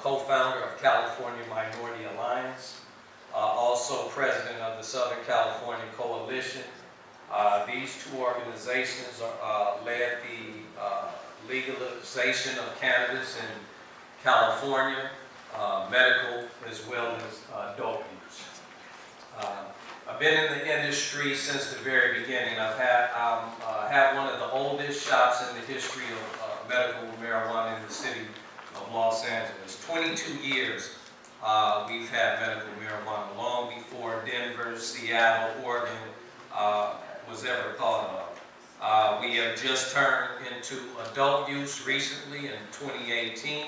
co-founder of California Minority Alliance, also president of the Southern California Coalition. These two organizations led the legalization of cannabis in California, medical as well as adult use. I've been in the industry since the very beginning. I have one of the oldest shops in the history of medical marijuana in the city of Los Angeles. 22 years we've had medical marijuana, long before Denver, Seattle, Oregon was ever thought of. We have just turned into adult use recently in 2018.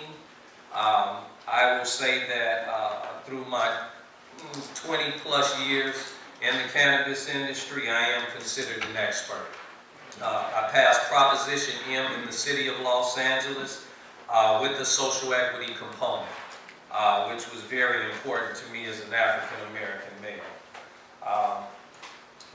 I will say that through my 20 plus years in the cannabis industry, I am considered an expert. I passed Proposition M in the city of Los Angeles with the social equity component, which was very important to me as an African American male.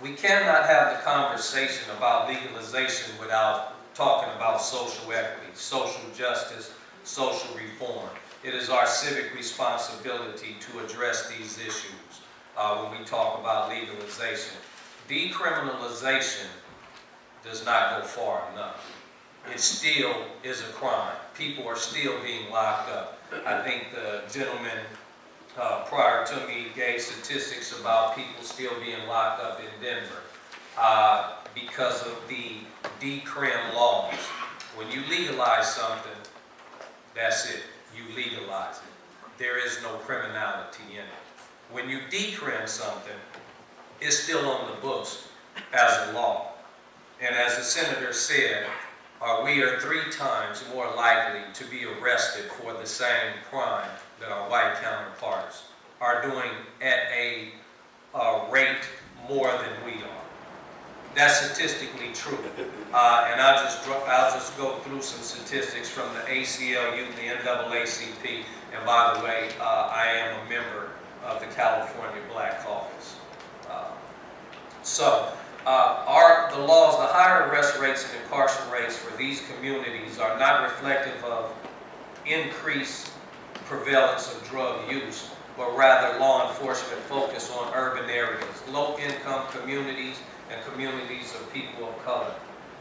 We cannot have the conversation about legalization without talking about social equity, social justice, social reform. It is our civic responsibility to address these issues when we talk about legalization. Decriminalization does not go far enough. It still is a crime. People are still being locked up. I think the gentleman prior to me gave statistics about people still being locked up in Denver because of the decrim laws. When you legalize something, that's it. You legalize it. There is no criminality in it. When you decrim something, it's still on the books as a law. And as the senator said, we are 3 times more likely to be arrested for the same crime that our white counterparts are doing at a rate more than we are. That's statistically true. And I'll just go through some statistics from the ACLU and the NAACP. And by the way, I am a member of the California Black Caucus. The laws, the higher arrest rates and incarceration rates for these communities are not reflective of increased prevalence of drug use, but rather law enforcement focus on urban areas, low-income communities, and communities of people of color.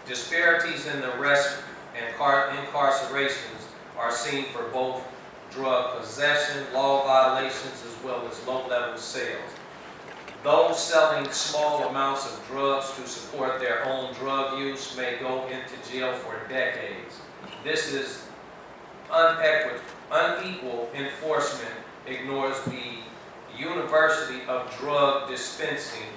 Disparities in the arrest and incarcerations are seen for both drug possession, law violations, as well as low-level sales. Those selling small amounts of drugs to support their own drug use may go into jail for decades. This is unequal enforcement ignores the universality of drug dispensing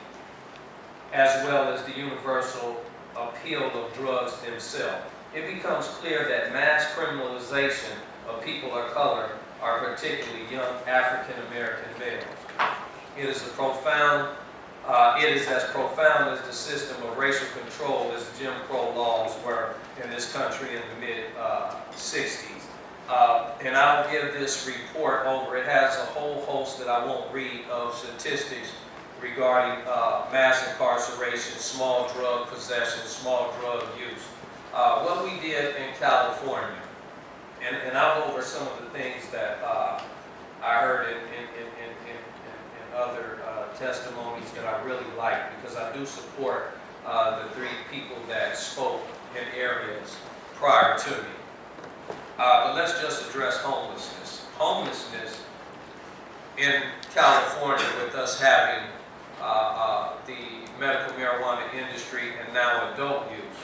as well as the universal appeal of drugs themselves. It becomes clear that mass criminalization of people of color are particularly young African American males. It is as profound as the system of racial control as Jim Crow laws were in this country in the mid-60s. And I'll give this report over. It has a whole host that I won't read of statistics regarding mass incarceration, small drug possession, small drug use. What we did in California, and I'll go over some of the things that I heard in other testimonies that I really like, because I do support the 3 people that spoke in areas prior to me. But let's just address homelessness. Homelessness in California, with us having the medical marijuana industry and now adult use,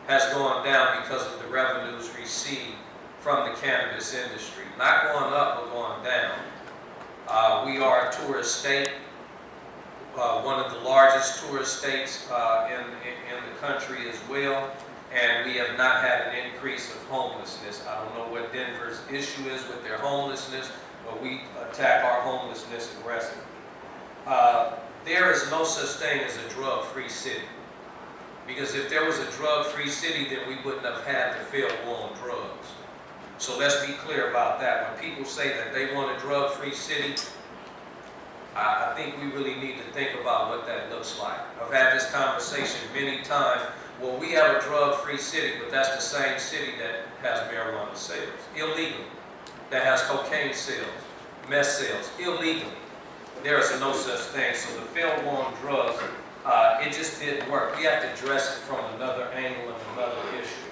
has gone down because of the revenues received from the cannabis industry. Not going up, but going down. We are a tourist state, one of the largest tourist states in the country as well, and we have not had an increase of homelessness. I don't know what Denver's issue is with their homelessness, but we attack our homelessness aggressively. There is no such thing as a drug-free city, because if there was a drug-free city, then we wouldn't have had the failed war on drugs. So let's be clear about that. When people say that they want a drug-free city, I think we really need to think about what that looks like. I've had this conversation many times. Well, we have a drug-free city, but that's the same city that has marijuana sales illegally. that has cocaine sales, meth sales, illegally. There is no such thing. So the field-worn drugs, it just didn't work. We have to address it from another angle and another issue.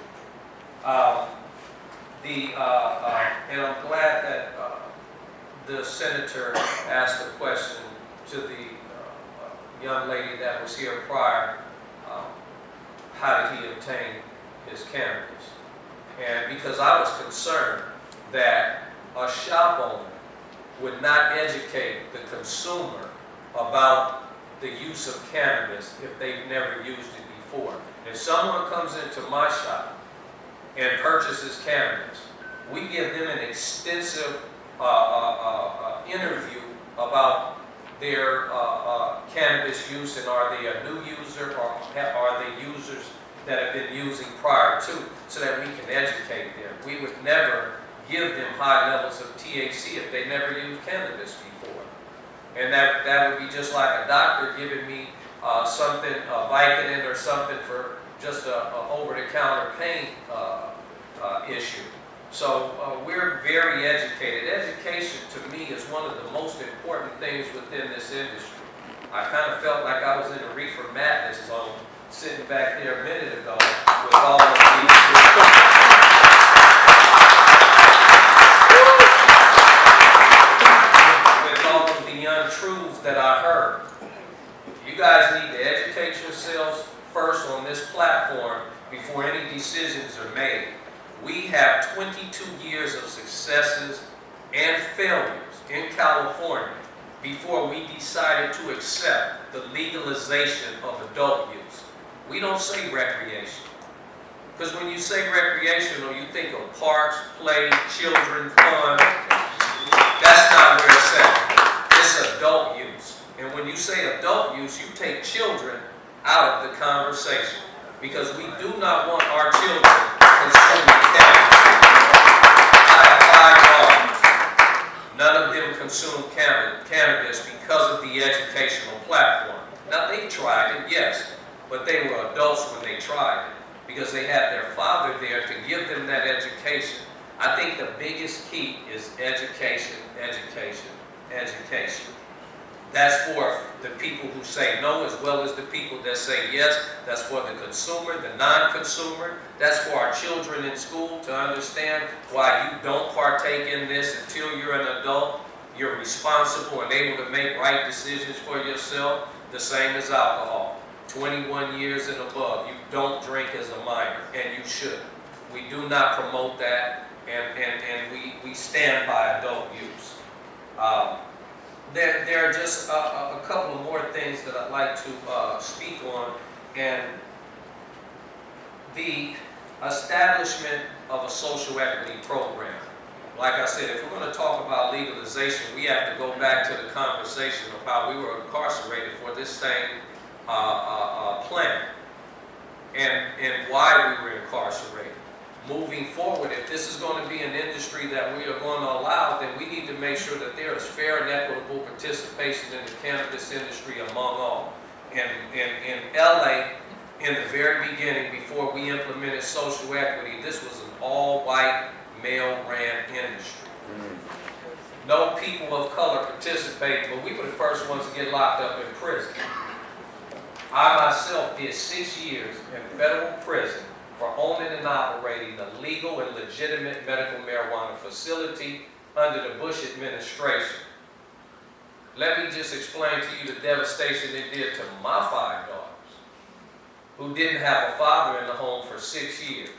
And I'm glad that the senator asked a question to the young lady that was here prior. How did he obtain his cannabis? And because I was concerned that a shop owner would not educate the consumer about the use of cannabis if they've never used it before. If someone comes into my shop and purchases cannabis, we give them an extensive interview about their cannabis use, and are they a new user, or are they users that have been using prior to, so that we can educate them. We would never give them high levels of THC if they never used cannabis before. And that would be just like a doctor giving me something, a Vicodin or something for just a over-the-counter pain issue. So we're very educated. Education to me is one of the most important things within this industry. I kind of felt like I was in a reefer madness zone sitting back there a minute ago with all of these with all of the untruths that I heard. You guys need to educate yourselves first on this platform before any decisions are made. We have 22 years of successes and failures in California before we decided to accept the legalization of adult use. We don't say recreation. Because when you say recreational, you think of parks, play, children, fun. That's not where it's at. It's adult use. And when you say adult use, you take children out of the conversation. Because we do not want our children consuming cannabis. I have 5 daughters. None of them consume cannabis because of the educational platform. Now, they tried it, yes, but they were adults when they tried it because they had their father there to give them that education. I think the biggest key is education, education, education. That's for the people who say no, as well as the people that say yes. That's for the consumer, the non-consumer. That's for our children in school to understand why you don't partake in this until you're an adult. You're responsible and able to make right decisions for yourself. The same as alcohol. 21 years and above. You don't drink as a minor, and you should. We do not promote that, and we stand by adult use. There are just a couple of more things that I'd like to speak on, and the establishment of a social equity program. Like I said, if we're going to talk about legalization, we have to go back to the conversation of how we were incarcerated for this same plan, and why we were incarcerated. Moving forward, if this is going to be an industry that we are going to allow, then we need to make sure that there is fair and equitable participation in the cannabis industry among all. And in LA, in the very beginning, before we implemented social equity, this was an all-white, male-ran industry. No people of color participated, but we were the first ones to get locked up in prison. I myself did 6 years in federal prison for owning and operating a legal and legitimate medical marijuana facility under the Bush administration. Let me just explain to you the devastation it did to my 5 daughters, who didn't have a father in the home for 6 years.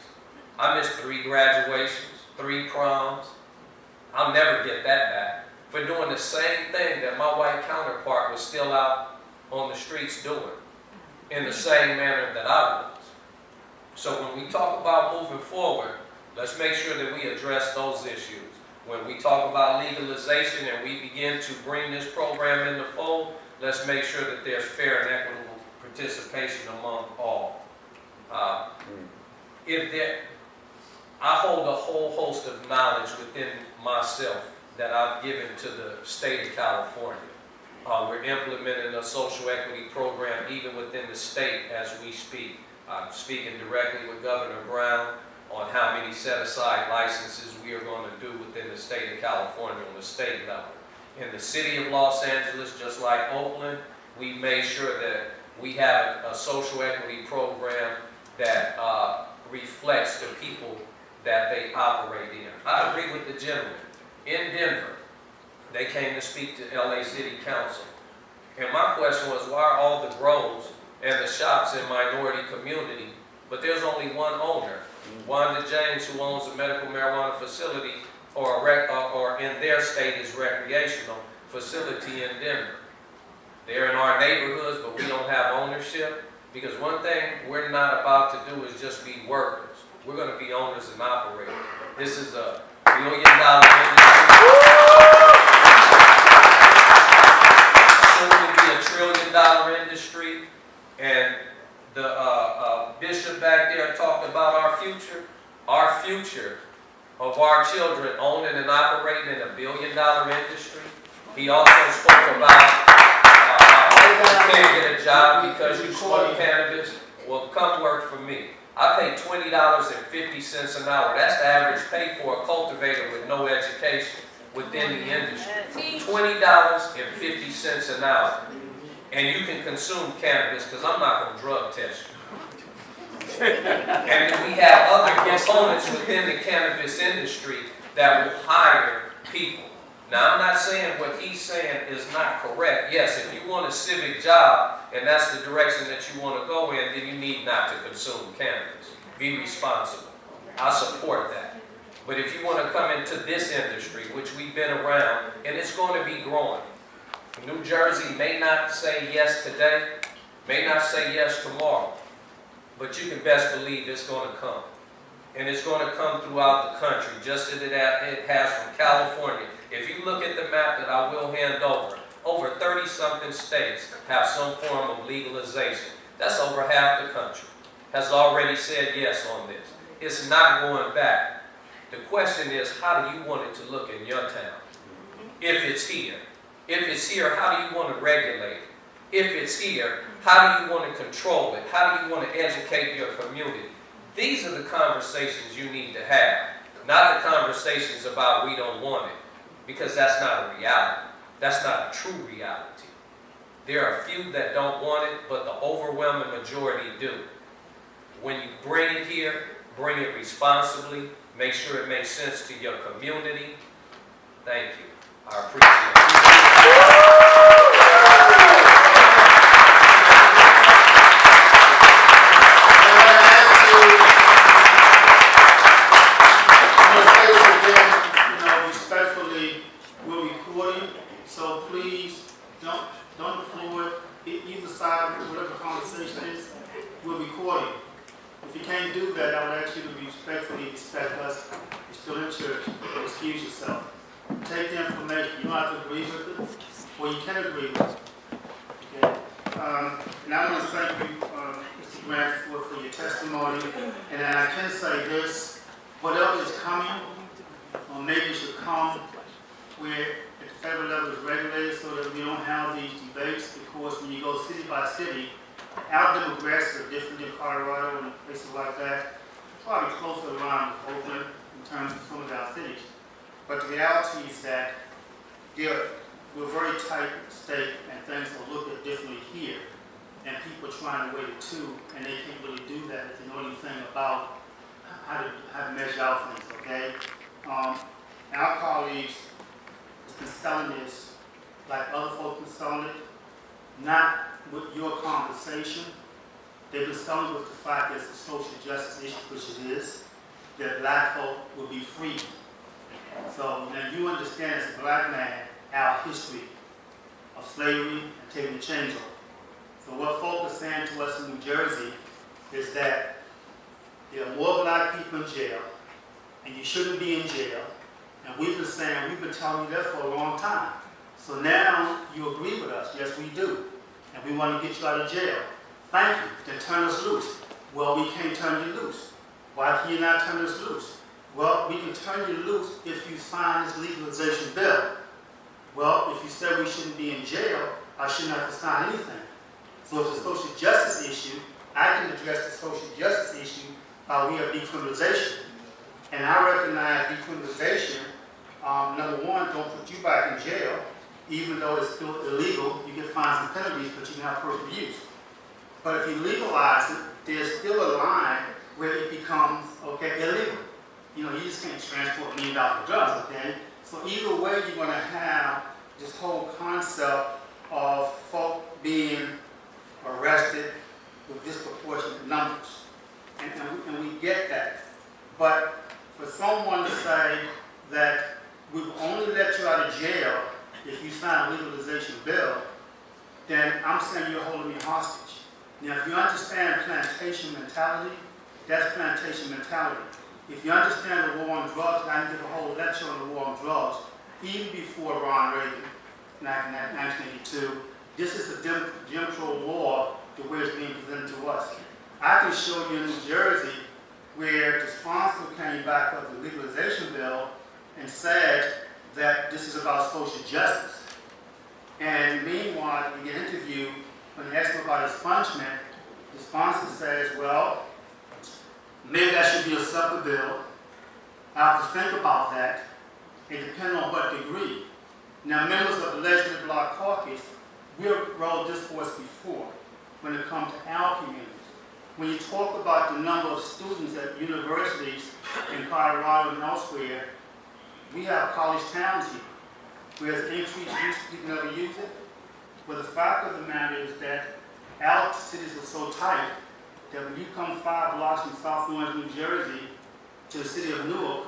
I missed 3 graduations, 3 proms. I'll never get that back for doing the same thing that my white counterpart was still out on the streets doing in the same manner that I was. So when we talk about moving forward, let's make sure that we address those issues. When we talk about legalization and we begin to bring this program in the fold, let's make sure that there's fair and equitable participation among all. I hold a whole host of knowledge within myself that I've given to the state of California. We're implementing a social equity program even within the state as we speak. I'm speaking directly with Governor Brown on how many set-aside licenses we are going to do within the state of of California on the state level. In the city of Los Angeles, just like Oakland, we made sure that we have a social equity program that reflects the people that they operate in. I agree with the gentleman. In Denver, they came to speak to LA City Council. And my question was, why are all the grows and the shops in minority community, but there's only one owner, Wanda James, who owns a medical marijuana facility, or in their state is recreational facility in Denver. They're in our neighborhoods, but we don't have ownership, because one thing we're not about to do is just be workers. We're going to be owners and operators. This is a $1 billion industry. Soon to be $1 trillion industry. And the bishop back there talked about our future of our children owning and operating in $1 billion industry. He also spoke about you can't get a job because you smoke cannabis. Well, come work for me. I pay $20.50 an hour. That's the average pay for a cultivator with no education within the industry. $20.50 an hour. And you can consume cannabis, because I'm not going to drug test you. And we have other components within the cannabis industry that will hire people. Now, I'm not saying what he's saying is not correct. Yes, if you want a civic job and that's the direction that you want to go in, then you need not to consume cannabis. Be responsible. I support that. But if you want to come into this industry, which we've been around, and it's going to be growing. New Jersey may not say yes today, may not say yes tomorrow, but you can best believe it's going to come. And it's going to come throughout the country, just as it has from California. If you look at the map that I will hand over 30-something states have some form of legalization. That's over half the country has already said yes on this. It's not going back. The question is, how do you want it to look in your town? If it's here. If it's here, how do you want to regulate it? If it's here, how do you want to control it? How do you want to educate your community? These are the conversations you need to have, not the conversations about we don't want it, because that's not a reality. That's not a true reality. There are a few that don't want it, but the overwhelming majority do. When you bring it here, bring it responsibly, make sure it makes sense to your community. Thank you. I appreciate it. So please don't record either side of whatever conversation is. We're recording. If you can't do that, I would ask you to respectfully respect us. You're still in church. Excuse yourself. Take the information. You don't have to agree with it, or you can agree with it. Okay. And I want to thank you, Mr. Grant, for your testimony. And I can say this: whatever is coming, or maybe should come, where federal level is regulated so that we don't have these debates, because when you go city by city, our demographics are different in Colorado and places like that. Probably closer around with Oakland in terms of some of our cities. But the reality is that we're a very tight state and things are looked at differently here. And people are trying to weigh the two, and they can't really do that if they know anything about how to measure out things, okay? Our colleagues been selling this like other folks been selling it, not with your conversation. They've been selling with the fact that it's a social justice issue, which it is, that black folk will be free. So now you understand as a black man our history of slavery and taking the change over. So what folks are saying to us in New Jersey is that there are more black people in jail, and you shouldn't be in jail. And we've been telling you that for a long time. So now you agree with us. Yes, we do. And we want to get you out of jail. Thank you. Then turn us loose. Well, we can't turn you loose. Why can you not turn us loose? Well, we can turn you loose if you sign this legalization bill. Well, if you said we shouldn't be in jail, I shouldn't have to sign anything. So if it's a social justice issue, I can address the social justice issue by way of decriminalization. And I recognize decriminalization number one, don't put you back in jail, even though it's still illegal. You get fines and penalties, but you can have personal use. But if you legalize it, there's still a line where it becomes, okay, illegal. You know, you just can't transport $1 million of drugs, okay? So either way, you're going to have this whole concept of folk being arrested with disproportionate numbers. And we get that. But for someone to say that we will only let you out of jail if you sign a legalization bill, then I'm saying you're holding me hostage. Now, if you understand plantation mentality, that's plantation mentality. If you understand the war on drugs, I can give a whole lecture on the war on drugs, even before Ronald Reagan, 1982. This is a Jim Crow law, the way it's being presented to us. I can show you in New Jersey where the sponsor came back of the legalization bill and said that this is about social justice. And meanwhile, in the interview, when they asked about expungement, the sponsor says, well, maybe that should be a separate bill. I have to think about that. It depends on what degree. Now, members of the legislative bloc caucus, we've rolled this course before when it comes to our communities. When you talk about the number of students at universities in Colorado and elsewhere, we have college towns here. Whereas increased use, people never use it. But the fact of the matter is that our cities are so tight that when you come 5 blocks from South Orange, New Jersey, to the city of Newark,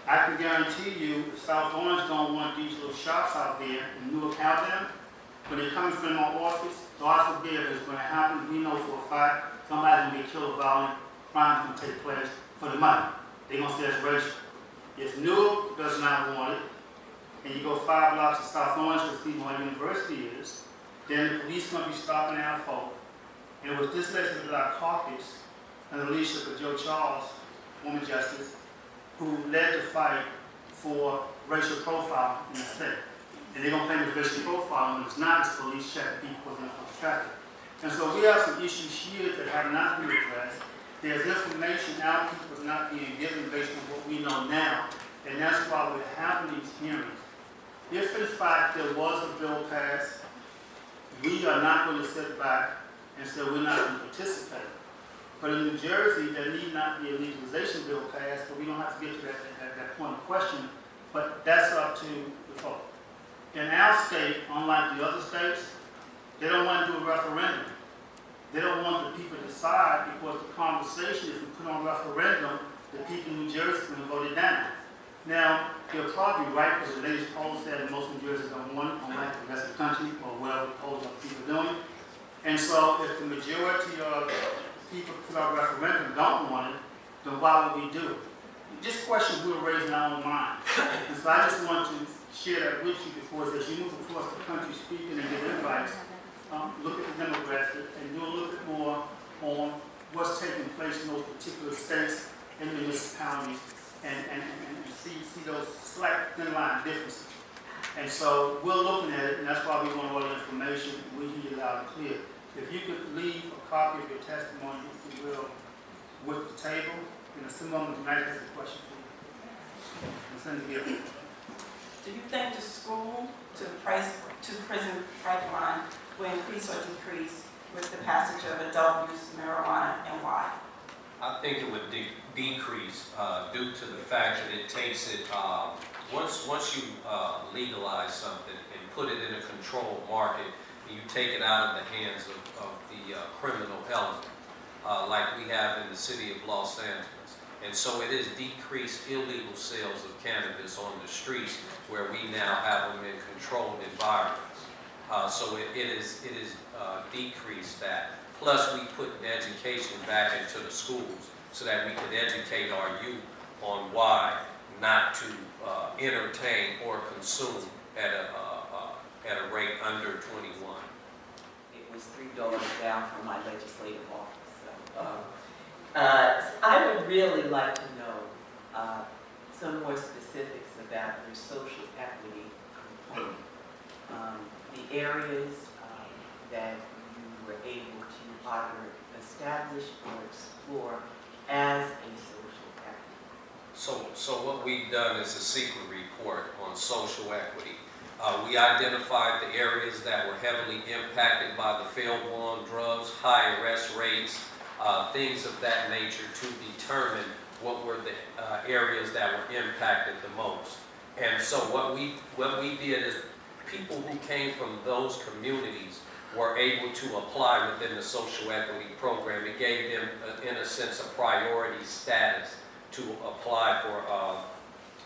I can guarantee you South Orange don't want these little shops out there in Newark have them. When they come from my office, God forbid if it's going to happen, we know for a fact somebody's going to be killed, violent, crime's going to take place for the money. They're going to say it's racial. If Newark does not want it, and you go 5 blocks to South Orange to see where University is, then the police going to be stopping our folk. And with this legislative bloc caucus and the leadership of Joe Charles, woman justice, who led the fight for racial profile in the state. And they're going to claim it's racial profile when it's not, it's police checking people in the traffic. And so we have some issues here that have not been addressed. There's information our people is not being given based on what we know now, and that's why we're having these hearings. If in fact there was a bill passed, we are not going to sit back and say we're not going to participate. But in New Jersey, there need not be a legalization bill passed, so we don't have to get to that point of question, but that's up to the folk. In our state, unlike the other states, they don't want to do a referendum. They don't want the people to decide because the conversation, if we put on referendum, the people in New Jersey are going to vote it down. Now, they're probably right because the latest poll said that most New Jerseyans don't want it, unlike the rest of the country or whatever the polls are people doing. And so if the majority of people put out a referendum don't want it, then why would we do it? This question we're raising our own mind. And so I just want to share that with you because as you move across the country speaking and give advice, look at the demographics and do a little bit more on what's taking place in those particular states and municipalities and see those slight thin line differences. And so we're looking at it, and that's why we want all the information. We hear it loud and clear. If you could leave a copy of your testimony, if you will, with the table, and someone tonight has a question for you. And send it here. Do you think the school to prison pipeline will increase or decrease with the passage of adult use marijuana, and why? I think it would decrease due to the fact that it takes it, once you legalize something and put it in a controlled market, and you take it out of the hands of the criminal element, like we have in the city of Los Angeles. And so it is decreased illegal sales of cannabis on the streets where we now have them in controlled environments. So it is decreased that. Plus we put education back into the schools so that we can educate our youth on why not to entertain or consume at a rate under 21. It was $3 down from my legislative office. So, I would really like to know some more specifics about your social equity component. The areas that you were able to either establish or explore as a social equity. So what we've done is a secret report. report on social equity. We identified the areas that were heavily impacted by the failed war on drugs, high arrest rates, things of that nature, to determine what were the areas that were impacted the most. And so what we did is people who came from those communities were able to apply within the social equity program. It gave them, in a sense, a priority status to apply for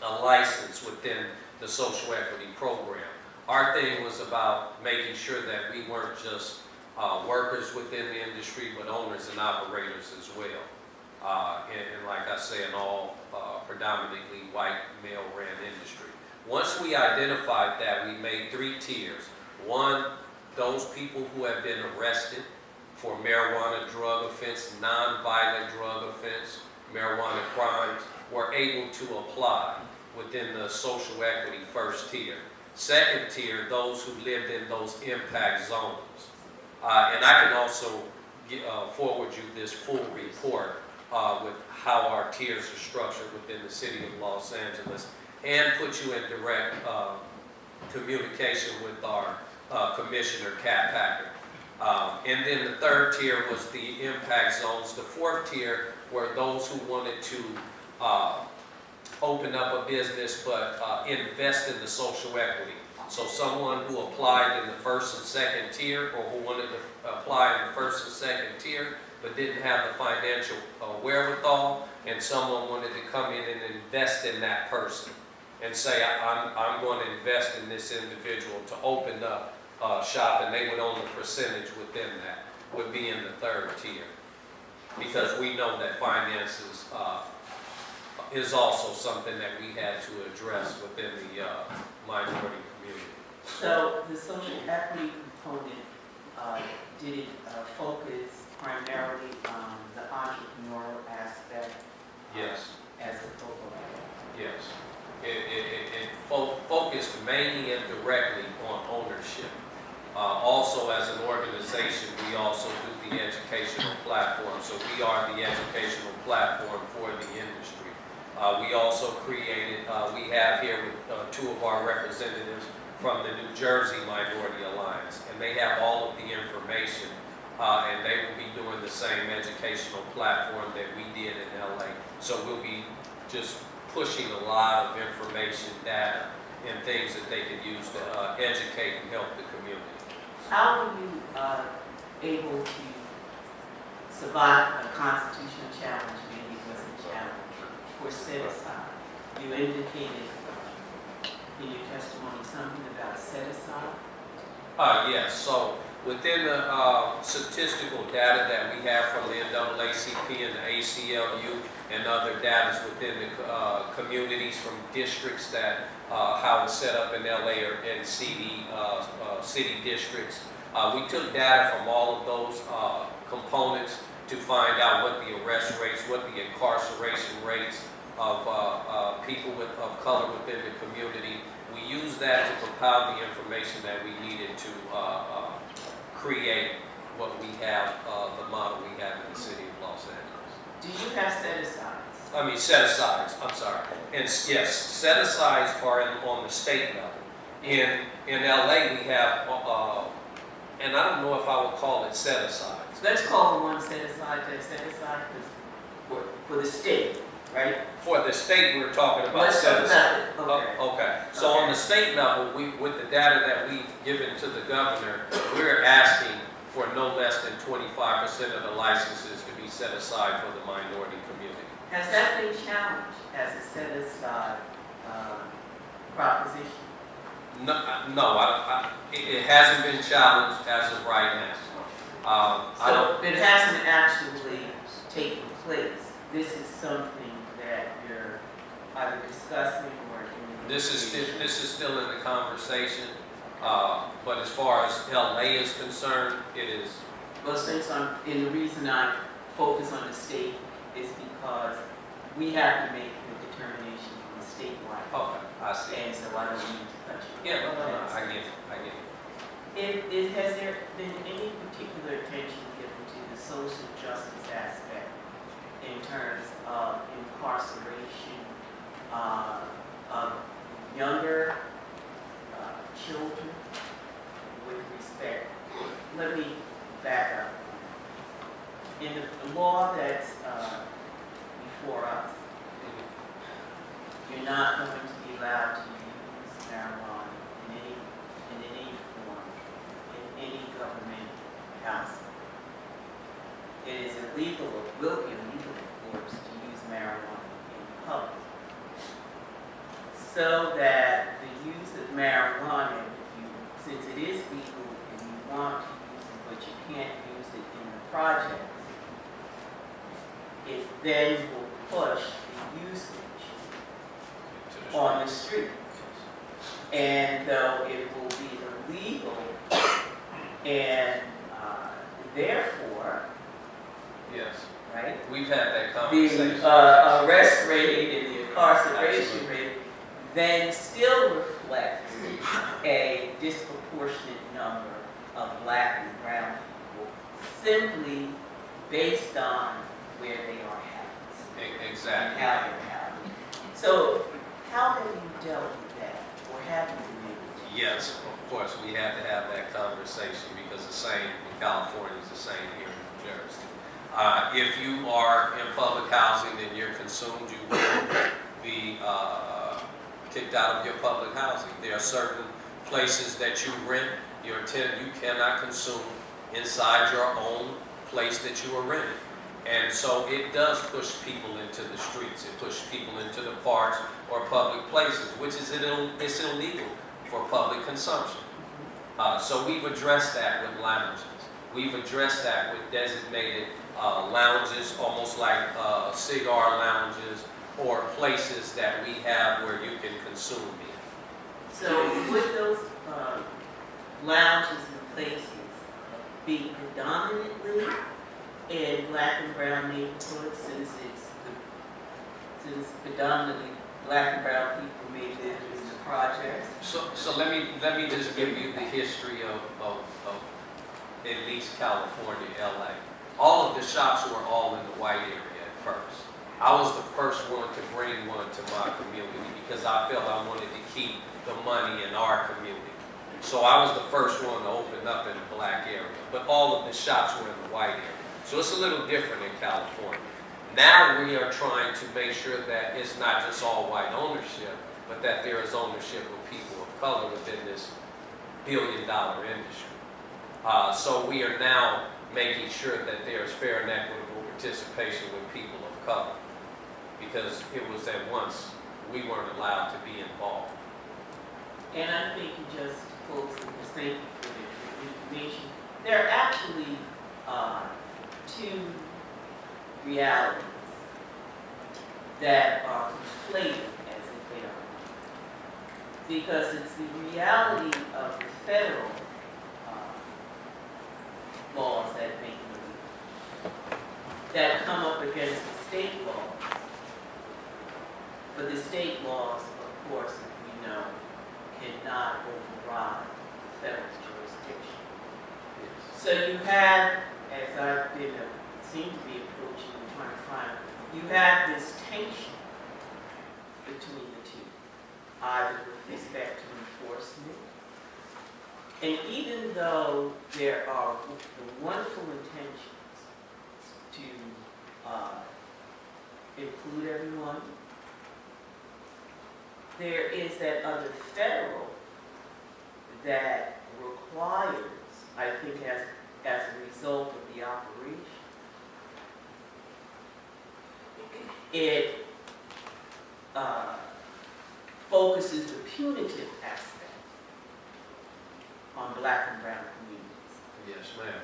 a license within the social equity program. Our thing was about making sure that we weren't just workers within the industry, but owners and operators as well. And like I say, an all predominantly white male-ran industry. Once we identified that, we made 3 tiers. One, those people who have been arrested for marijuana drug offense, non-violent drug offense, marijuana crimes, were able to apply within the social equity first tier. Second tier, those who lived in those impact zones. And I can also forward you this full report with how our tiers are structured within the city of Los Angeles, and put you in direct communication with our Commissioner Cat Packard. And then the third tier was the impact zones. The fourth tier were those who wanted to open up a business but invest in the social equity. So someone who applied in the first and second tier, or who wanted to apply in the first and second tier but didn't have the financial wherewithal, and someone wanted to come in and invest in that person and say, I'm going to invest in this individual to open up shop, and they would own a percentage within that, would be in the third tier. Because we know that finances is also something that we had to address within the minority community. So the social equity component, did it focus primarily on the entrepreneurial aspect? Yes. As a focal area? Yes. It focused mainly and directly on ownership. Also, as an organization, we also do the educational platform. So we are the educational platform for the industry. We also created, we have here with 2 of our representatives from the New Jersey Minority Alliance, and they have all of the information, and they will be doing the same educational platform that we did in LA. So we'll be just pushing a lot of information, data, and things that they can use to educate and help the community. How were you able to survive a constitutional challenge, maybe it wasn't a challenge, for set aside? You indicated in your testimony something about set aside? Yes, so within the statistical data that we have from the NAACP and the ACLU and other data within the communities from districts that how it's set up in LA or in city districts, we took data from all of those components to find out what the arrest rates, what the incarceration rates of people of color within the community. We used that to compile the information that we needed to create what we have, the model we have in the city of Los Angeles. Do you have set-asides? I mean, set-asides, I'm sorry. And yes, set-asides are on the state level. In LA, we have, and I don't know if I would call it set-asides. Let's call the one set-aside set-aside for the state, right? For the state, we're talking about set-aside. Okay. So on the state level, with the data that we've given to the governor, we're asking for no less than 25% of the licenses to be set aside for the minority community. Has that been challenged as a set-aside proposition? No, it hasn't been challenged as of right now. So it hasn't actually taken place. This is something that you're either discussing or in This is still in the conversation, but as far as LA is concerned, it is. Well, since and the reason I focus on the state is because we have to make the determination from the statewide. Okay, I see. And so I don't need to touch it. Yeah, no, I get it. Has there been any particular attention given to the social justice aspect in terms of incarceration of young not going to be allowed to use marijuana in any form, in any government housing. It is illegal, or will be illegal, of course, to use marijuana in public. So that the use of marijuana, since it is legal and you want to use it, but you can't use it in the project, it then will push the usage on the street. And though it will be illegal, and therefore, Yes, right, we've had that the conversation. arrest rate and the incarceration rate then still reflects a disproportionate number of Black and brown people simply based on where they are housed. Exactly. How they're housed. So how have you dealt with that, or have you been able to? Yes, of course, we have to have that conversation because the same in California is the same here in New Jersey. If you are in public housing and you're consumed, you will be kicked out of your public housing. There are certain places that you rent, you cannot consume inside your own place that you are renting. And so it does push people into the streets. It pushes people into the parks or public places, which is it's illegal for public consumption. So we've addressed that with lounges. We've addressed that with designated lounges, almost like cigar lounges or places that we have where you can consume beer. So would those lounges and places be predominantly in Black and brown neighborhoods, since predominantly Black and brown people may live in the projects? So let me just give you the history of at least California, LA. All of the shops were all in the white area at first. I was the first one to bring one to my community because I felt I wanted to keep the money in our community. So I was the first one to open up in the Black area, but all of the shops were in the white area. So it's a little different in California. Now we are trying to make sure that it's not just all white ownership, but that there is ownership of people of color within this billion-dollar industry. So we are now making sure that there is fair and equitable participation with people of color, because it was at once we weren't allowed to be involved. And I think you just folks thank you for the information. There are actually two realities that are conflated as if they are not. Because it's the reality of the federal laws that make it illegal, that come up against the state laws. But the state laws, of course, as we know, cannot override the federal jurisdiction. So you have, as I've been, seem to be approaching and trying to find, you have this tension between the two, either with respect to enforcement, and even though there are the wonderful intentions to include everyone, there is that other federal that requires, I think as a result of the operation, it focuses the punitive aspect on Black and brown communities. Yes, ma'am.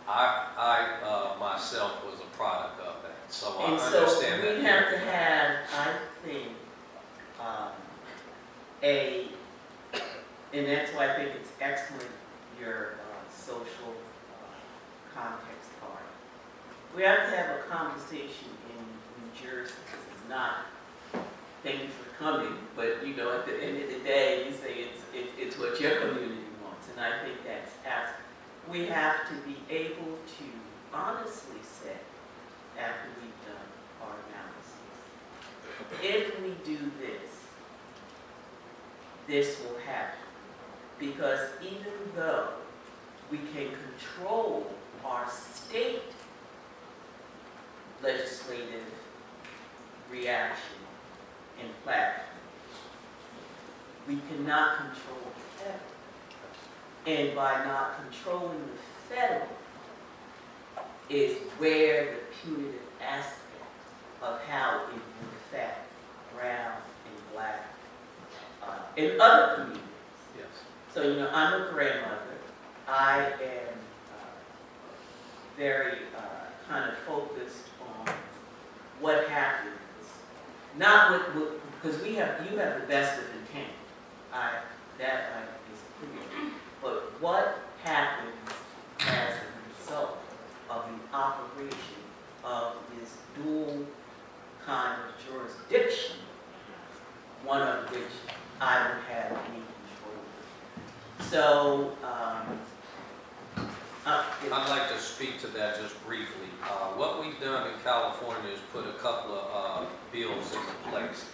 I myself was a product of that, so I And understand that. so we have to have, I think, and that's why I think it's excellent, your social context part. We have to have a conversation in New Jersey, because it's not, thank you for coming, but you know, at the end of the day, you say it's what your community wants, and I think that's absolutely. We have to be able to honestly say, after we've done our analysis, if we do this, this will happen. Because even though we can control our state legislative reaction and platform, we cannot control the federal. And by not controlling the federal is where the punitive aspect of how it would affect brown and black and other communities. Yes. So, you know, I'm a grandmother. I am very kind of focused on what happens, not what because you have the best of intent. That is clear. But what happens as a result of the operation of this dual kind of jurisdiction, one of which I don't have any control over. So, I'd like to speak to that just briefly. What we've done in California is put a couple of bills into place,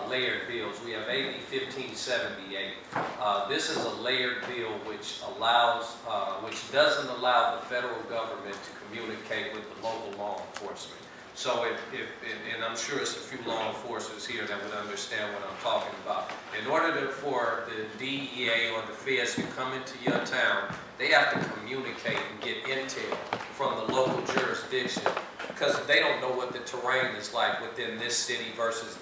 layered bills. We have AB 1578. This is a layered bill which doesn't allow the federal government to communicate with the local law enforcement. So and I'm sure it's a few law enforcers here that would understand what I'm talking about. In order for the DEA or the feds to come into your town, they have to communicate and get intel from the local jurisdiction because they don't know what the terrain is like within this city versus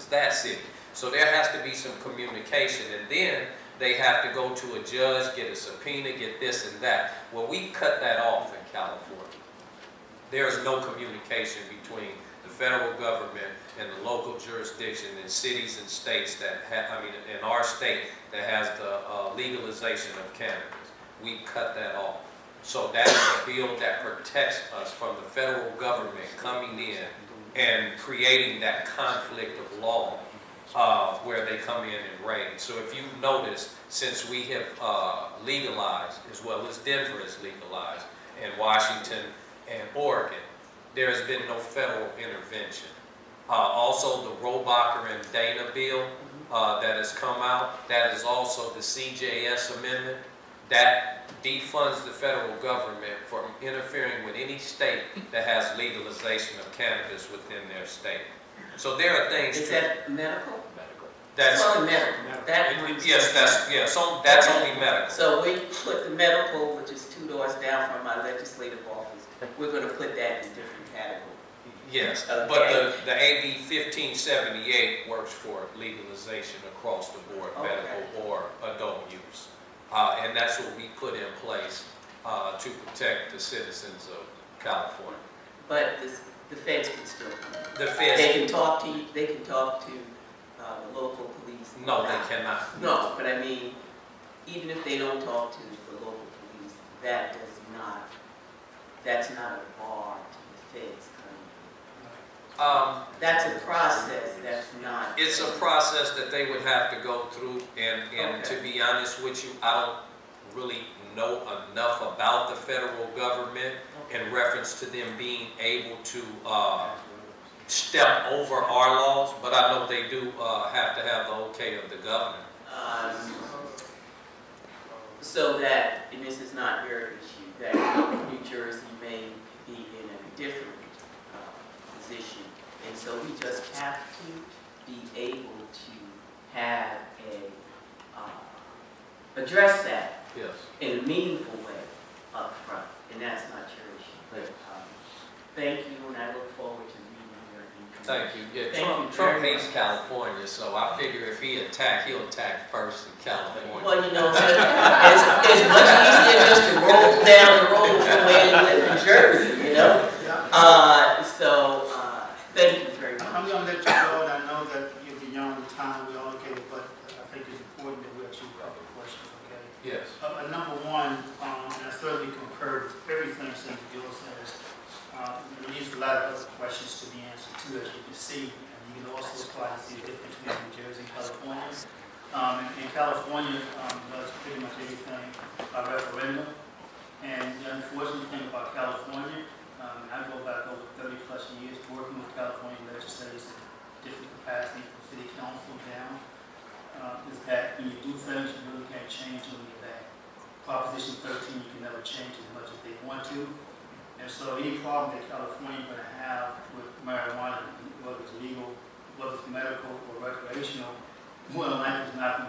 that city. So there has to be some communication, and then they have to go to a judge, get a subpoena, get this and that. Well, we cut that off in California. There is no communication between the federal government and the local jurisdiction in cities and states that in our state that has the legalization of cannabis. We cut that off. So that is a bill that protects us from the federal government coming in and creating that conflict of law where they come in and raid. So if you've noticed, since we have legalized, as well as Denver is legalized, and Washington and Oregon, there has been no federal intervention. Also, the Robacher and Dana bill that has come out, that is also the CJS amendment, that defunds the federal government from interfering with any state that has legalization of cannabis within their state. So there are things. Is that medical? That's well, medical. So that's only medical. So we put the medical, which is 2 doors down from my legislative office. We're going to put that in a different category. Yes, okay. But the AB 1578 works for legalization across the board, medical or adult use. And that's what we put in place to protect the citizens of California. But the feds can still come. The feds. They can talk to you. They can talk to the local police. No, they cannot. No, but I mean, even if they don't talk to the local police, that's not a bar to the feds coming. That's a process. That's not. It's a process that they would have to go through, and to be honest with you, I don't really know enough about the federal government in reference to them being able to step over our laws, but I know they do have to have the okay of the governor. So that, and this is not your issue, that New Jersey may be in a different position. And so we just have to be able to have address that in a meaningful way up front, and that's not your issue. Thank you, and I look forward to reading your information. Thank you. Yeah, Trump hates California, so I figure if he'll attack first in California. Well, you know, it's much easier just to roll down the road from where you live in Jersey, you know? Thank you very much. I'm going to let you go, and I know that you're beyond the time we allocated, but I think it's important that we ask you a couple of questions, okay? Yes. Number one, and I certainly concur with everything Senator Gill says. There needs a lot of other questions to be answered too, as you can see, and you can also apply to see the difference between New Jersey and California. In California, does pretty much everything by referendum, and the unfortunate thing about California, I go back over 30+ years working with California legislators in different capacities, from city council down, is that when you do things, you really can't change them in your back. Proposition 13, you can never change as much as they want to. And so any problem that California is going to have with marijuana, whether it's legal, whether it's medical or recreational, more than likely is not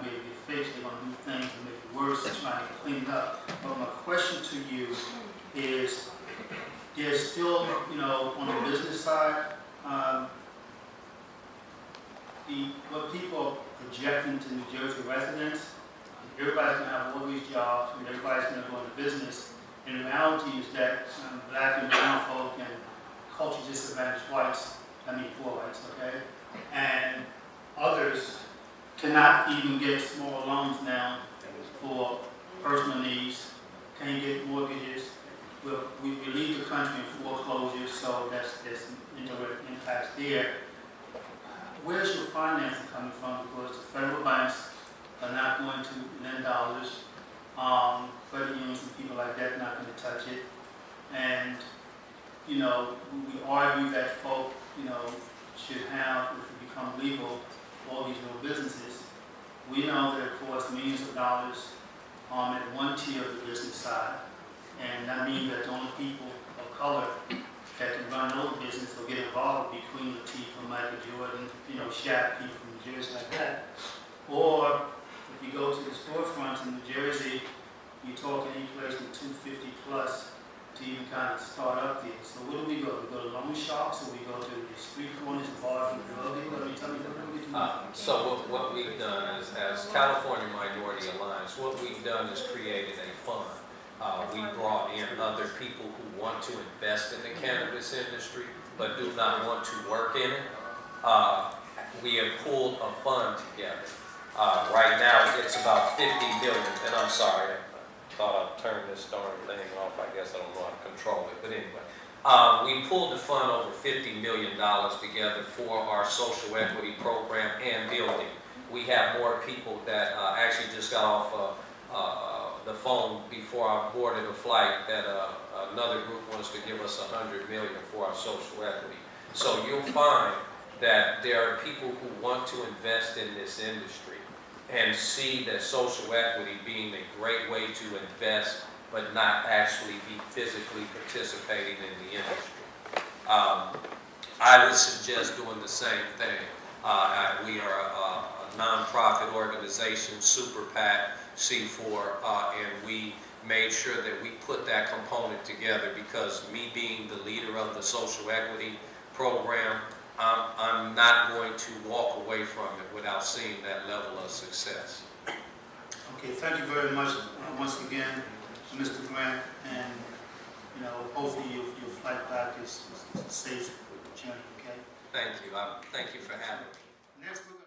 what people are projecting to New Jersey residents, everybody's gonna have all these jobs, and everybody's gonna go into business. And the reality is that black and brown folk and culturally disadvantaged whites, poor whites, okay, and others cannot even get small loans now for personal needs, can't get mortgages. We leave the country in foreclosure, so there's indirect impacts there. Where's your financing coming from? Because the federal banks are not going to lend dollars. Credit unions and people like that are not going to touch it. And, we argue that folk, should have, if it become legal, all these little businesses. We know that it costs millions of dollars at one tier of the business side. And that means that the only people of color that can run those businesses or get involved with Queen Latifah, Michael Jordan, Shaq, people from New Jersey like that. Or if you go to the storefronts in New Jersey, you're talking any place with 250 plus to even kind of start up there. So where do we go? We go to loan shops, or we go to the street corners, bars, and drug dealers? Tell me what we do. So what we've done is, as California Minority Alliance, what we've done is created a fund. We brought in other people who want to invest in the cannabis industry but do not want to work in it. We have pulled a fund together. Right now it's about 50 million, and I'm sorry, I thought I'd turn this darn thing off. I guess I don't know how to control it, but anyway. We pulled the fund over $50 million together for our social equity program and building. We have more people that actually just got off the phone before I boarded a flight that another group wants to give us $100 million for our social equity. So you'll find that there are people who want to invest in this industry and see that social equity being a great way to invest but not actually be physically participating in the industry. I would suggest doing the same thing. We are a nonprofit organization, Super PAC, C4, and we made sure that we put that component together because me being the leader of the social equity program, I'm not going to walk away from it without seeing that level of success. Okay, thank you very much once again, Mr. Grant, and hopefully your flight back is a safe journey. Okay. Thank you. Thank you for having me. Next, we're